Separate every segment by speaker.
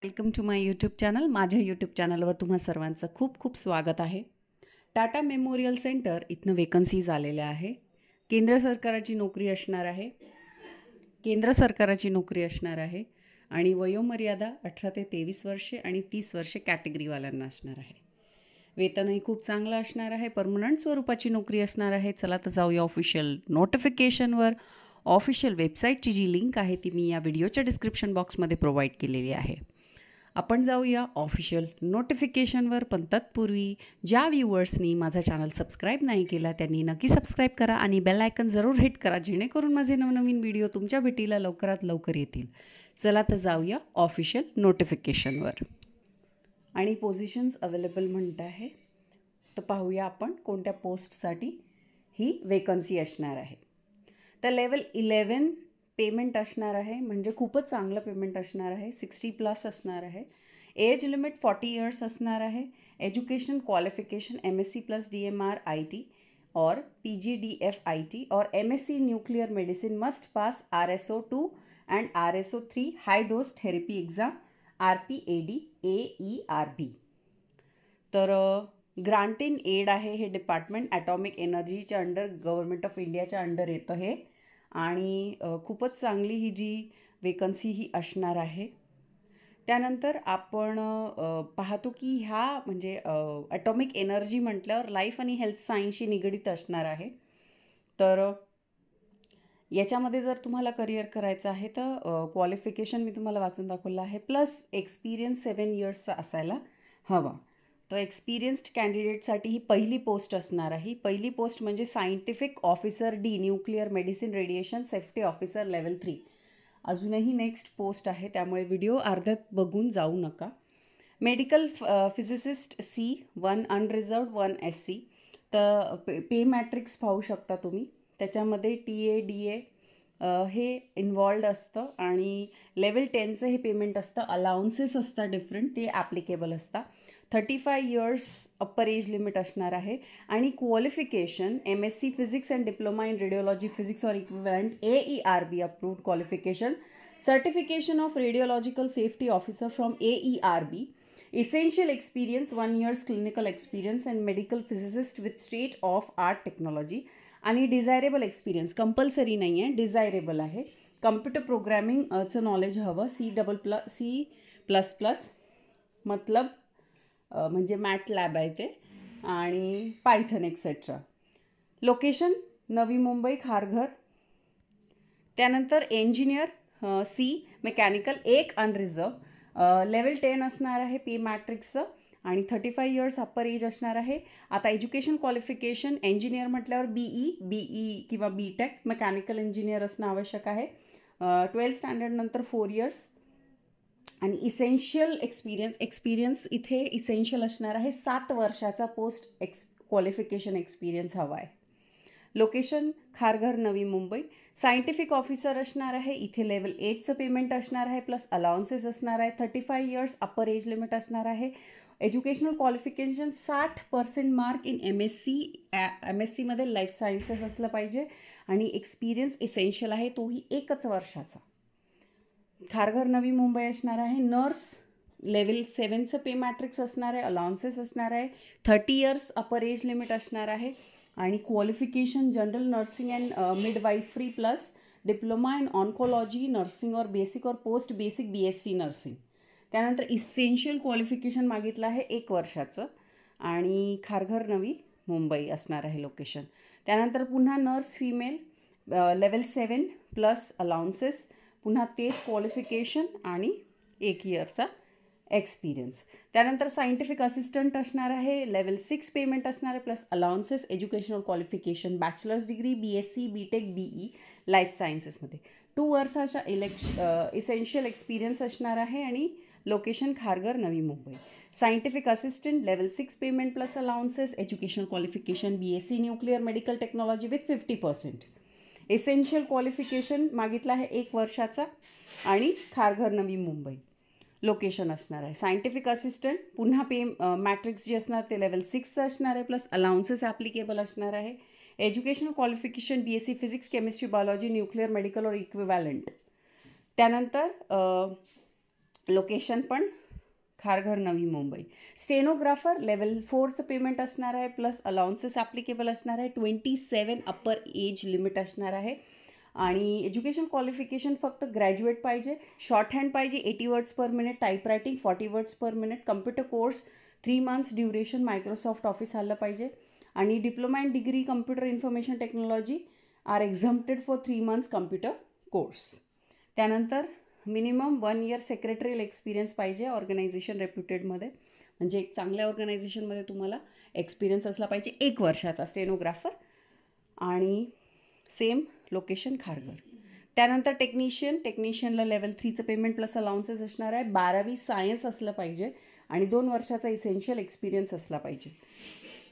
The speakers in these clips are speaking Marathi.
Speaker 1: Welcome to my YouTube channel. माझ्या यूट्यूब चॅनलवर तुम्हा सर्वांचं खूप खूप स्वागत आहे. टाटा मेमोरियल सेंटर इथनं वेकन्सीज आलेल्या आहे. केंद्र सरकाराची नोकरी असणार आहे आणि वयोमर्यादा 18 ते 23 वर्षे आणि 30 वर्षे कॅटेगरीवाल्यांना असणार आहे. वेतनही खूप चांगलं असणार आहे. परमनंट स्वरूपाची नोकरी असणार आहे. चला तर जाऊया ऑफिशियल नोटिफिकेशनवर. ऑफिशियल वेबसाईटची जी लिंक आहे ती मी या व्हिडिओच्या डिस्क्रिप्शन बॉक्समध्ये प्रोव्हाइड केलेली आहे. आपण जाऊया ऑफिशियल नोटिफिकेशनवर. पण तत्पूर्वी ज्या व्ह्यूअर्सनी माझा चॅनल सबस्क्राईब नाही केला त्यांनी नक्की सबस्क्राईब करा आणि बेल आयकन जरूर हिट करा, जेणेकरून माझे नवनवीन व्हिडिओ तुमच्या भेटीला लवकरात लवकर येतील. चला तर जाऊया ऑफिशियल नोटिफिकेशनवर. आणि पोझिशन्स अवेलेबल म्हणत आहे, तर पाहूया आपण कोणत्या पोस्टसाठी ही वेकन्सी असणार आहे. तर लेवल 11 पेमेंट असणार आहे, म्हणजे खूपच चांगलं पेमेंट असणार आहे. 60+ असणार आहे. एज लिमिट 40 इयर्स असणार आहे. Education qualification MSc+ DMR IT और PGDF IT और MSc nuclear medicine must pass RSO2 and RSO3 high dose therapy exam RPAD AERB. तर ग्रांट इन एड आहे हे डिपार्टमेंट. ॲटॉमिक एनर्जीच्या अंडर, गव्हर्नमेंट ऑफ इंडियाच्या अंडर येतं हे. आणि खूपच चांगली ही जी वेकन्सी ही असणार आहे. त्यानंतर आपण पाहतो की ह्या म्हणजे ॲटॉमिक एनर्जी म्हटल्यावर लाईफ आणि हेल्थ सायन्सशी निगडीत असणार आहे. तर याच्यामध्ये जर तुम्हाला करिअर करायचं आहे तर क्वालिफिकेशन मी तुम्हाला वाचून दाखवलं आहे, प्लस एक्सपिरियन्स 7 इयर्सचा असायला हवा. तर एक्सपिरियन्स्ड कॅन्डिडेटसाठी ही पहिली पोस्ट असणार आहे. पहिली पोस्ट म्हणजे scientific officer D nuclear medicine radiation safety officer level 3. अजूनही नेक्स्ट पोस्ट आहे, त्यामुळे व्हिडिओ अर्ध्यात बघून जाऊ नका. Medical physicist C 1 अनरिझर्व्ड 1 SC. तर पे मॅट्रिक्स पाहू शकता तुम्ही. त्याच्यामध्ये TA DA हे इन्वॉल्ड असतं आणि लेवल 10चं हे पेमेंट असतं. अलाउन्सेस असतात डिफरंट, ते ॲप्लिकेबल असतात. 35 इयर्स अप्पर एज लिमिट असणार आहे. आणि qualification MSc physics and diploma in radiology physics और equivalent AERB approved qualification. Certification of radiological safety officer from AERB. Essential experience 1 year's clinical experience and medical physicist with state of art technology. आणि डिझायरेबल एक्सपिरियन्स कंपल्सरी नाही आहे, डिझायरेबल आहे. कम्प्युटर प्रोग्रॅमिंगचं नॉलेज हवं. C++ मतलब म्हणजे मॅट लॅब आहे ते, आणि पायथन एक्सेट्रा. लोकेशन नवी मुंबई खारघर. त्यानंतर engineer C mechanical 1 unreserved. Level 10 असणार आहे पे मॅट्रिक्सचं आणि 35 इयर्स अप्पर एज असणार आहे. आता एज्युकेशन क्वालिफिकेशन इंजिनियर म्हटल्यावर BE किंवा BTech मेकॅनिकल इंजिनियर असणं आवश्यक आहे. 12th स्टँडर्ड नंतर 4 इयर्स. आणि इसेन्शियल एक्सपिरियन्स इथे इसेन्शियल असणार आहे. 7 वर्षाचा पोस्ट क्वालिफिकेशन एक्सपिरियन्स हवा आहे. Location Kharghar Navi Mumbai. Scientific officer असणार आहे. इथे लेवल 8चं पेमेंट असणार आहे, प्लस अलाउन्सेस असणार आहे. 35 इयर्स अप्पर एज लिमिट असणार आहे. एज्युकेशनल क्वालिफिकेशन 60% मार्क इन MScमध्ये लाईफ सायन्सेस असलं पाहिजे. आणि एक्सपिरियन्स इसेन्शियल आहे, तोही 1 वर्षाचा. खारघर नवी मुंबई असणार आहे. नर्स लेवल 7चं पे मॅट्रिक्स असणार आहे. अलाउन्सेस असणार आहे. 30 इयर्स अप्पर एज लिमिट असणार आहे. आणि qualification general nursing and midwifery plus diploma in oncology nursing और बेसिक और पोस्ट बेसिक BSc नर्सिंग. त्यानंतर इसेन्शियल क्वालिफिकेशन मागितलं आहे 1 वर्षाचं. आणि खारघर नवी मुंबई असणार आहे लोकेशन. त्यानंतर पुन्हा nurse female level 7 plus allowances, पुन्हा तेच क्वालिफिकेशन आणि 1 इयरचा एक्सपिरियन्स. त्यानंतर सायंटिफिक असिस्टंट असणार आहे. लेवल 6 पेमेंट असणार आहे, plus allowances. Educational qualification bachelor's degree BSc BTech BE life सायन्सेसमध्ये. 2 वर्षाचा इसेन्शियल एक्सपिरियन्स असणार आहे. आणि location Kharghar Navi Mumbai. Scientific assistant level 6 payment plus allowances. Educational qualification BSc nuclear medical technology with 50%. Essential qualification मागितलं आहे 1 वर्षाचा. आणि खारघर नवी मुंबई लोकेशन असणार आहे. सायंटिफिक असिस्टंट पुन्हा पे मॅट्रिक्स जे असणार ते लेवल 6चं असणार आहे, प्लस अलाउन्सेस ॲप्लिकेबल असणार आहे. Educational qualification BSc physics chemistry biology nuclear medical और इक्विव्हॅलंट. त्यानंतर लोकेशन पण Kharghar Navi Mumbai. Stenographer level 4चं payment असणार आहे, प्लस अलाउन्सेस ॲप्लिकेबल असणार आहे. 27 अप्पर एज लिमिट असणार आहे. आणि एज्युकेशन क्वालिफिकेशन फक्त ग्रॅज्युएट पाहिजे, शॉर्ट हँड पाहिजे 80 words per minute, type writing 40 words per minute, computer course 3 months duration, Microsoft office आलं पाहिजे. आणि diploma in degree computer information technology are exempted for 3 months computer course. त्यानंतर मिनिमम 1 year सेक्रेटरियल एक्सपिरियन्स पाहिजे ऑर्गनायझेशन रेप्युटेडमध्ये, म्हणजे एक चांगल्या ऑर्गनायझेशनमध्ये तुम्हाला एक्सपिरियन्स असला पाहिजे 1 वर्षाचा स्टेनोग्राफर. आणि सेम लोकेशन खारघर. त्यानंतर टेक्निशियनला लेवल 3चं पेमेंट प्लस अलाउन्सेस असणार आहे. 12वी सायन्स असलं पाहिजे आणि 2 वर्षाचा इसेन्शियल एक्सपिरियन्स असला पाहिजे.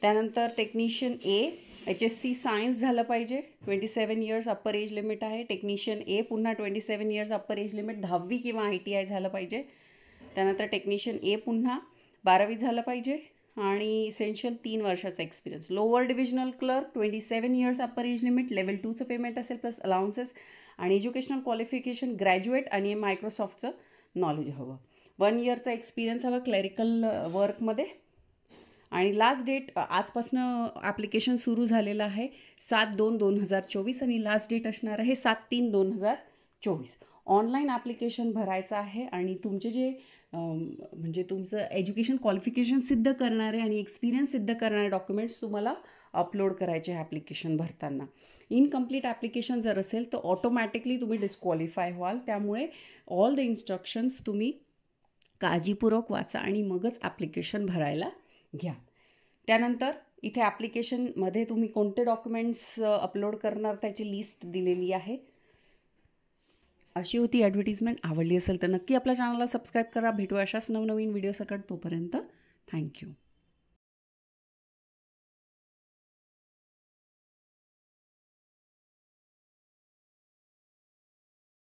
Speaker 1: त्यानंतर टेक्निशियन ए HSC सायन्स झालं पाहिजे, 27 years अप्पर एज लिमिट आहे. टेक्निशियन ए पुन्हा 27 years अप्पर एज लिमिट, 10वी किंवा ITI झालं पाहिजे. त्यानंतर टेक्निशियन ए पुन्हा 12वी झालं पाहिजे आणि इसेन्शियल 3 वर्षाचा experience. Lower divisional clerk 27 years upper age limit, level 2चं पेमेंट असेल प्लस अलाउन्सेस. आणि एज्युकेशनल क्वालिफिकेशन ग्रॅज्युएट आणि मायक्रोसॉफ्टचं नॉलेज हवं. 1 yearचा एक्सपिरियन्स हवा क्लरिकल वर्कमध्ये. आणि लास्ट डेट आजपासनं ॲप्लिकेशन सुरू झालेलं आहे 7/2/2024 आणि लास्ट डेट असणार आहे 7/3/2024. ऑनलाईन ॲप्लिकेशन भरायचं आहे आणि तुमचे जे म्हणजे तुमचं एज्युकेशन क्वालिफिकेशन सिद्ध करणारे आणि एक्सपिरियन्स सिद्ध करणारे डॉक्युमेंट्स तुम्हाला अपलोड करायचे आहे ॲप्लिकेशन भरताना. इनकम्प्लीट ॲप्लिकेशन जर असेल तर ऑटोमॅटिकली तुम्ही डिस्क्वालिफाय व्हाल. त्यामुळे ऑल द इन्स्ट्रक्शन्स तुम्ही काळजीपूर्वक वाचा आणि मगच ॲप्लिकेशन भरायला घ्या. त्यानंतर इथे ॲप्लिकेशनमध्ये तुम्ही कोणते डॉक्युमेंट्स अपलोड करणार त्याची लिस्ट दिलेली आहे. अशी होती ॲडव्हर्टिजमेंट. आवडली असेल तर नक्की आपल्या चॅनलला सबस्क्राईब करा. भेटू अशाच नवनवीन व्हिडिओ सकट. तोपर्यंत थँक्यू.